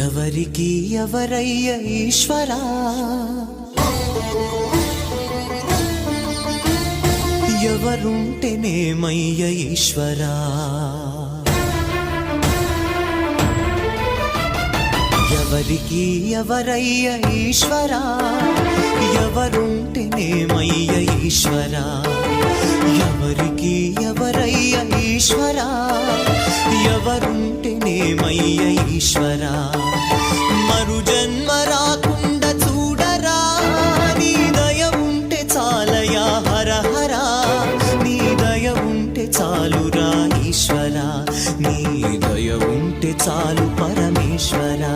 ఎవరికి ఎవరయ్య ఈశ్వరా, ఎవరుంటేనేమయ్య ఈశ్వరా, ఎవరికి ఎవరయ్య ఈశ్వరా, ఎవరుంటేనేమయ్య ఈశ్వరా, ఎవరికి ఎవరయ్య ఈశ్వరా, ఎవరుంటేనేమయ్య ఈశ్వరా. మరు జన్మ రాకుండా చూడరా, నీ దయ ఉంటే చాలయా హర హర, నీ దయ ఉంటే చాలురా ఈశ్వరా, నీ దయ ఉంటే చాలు పరమేశ్వరా.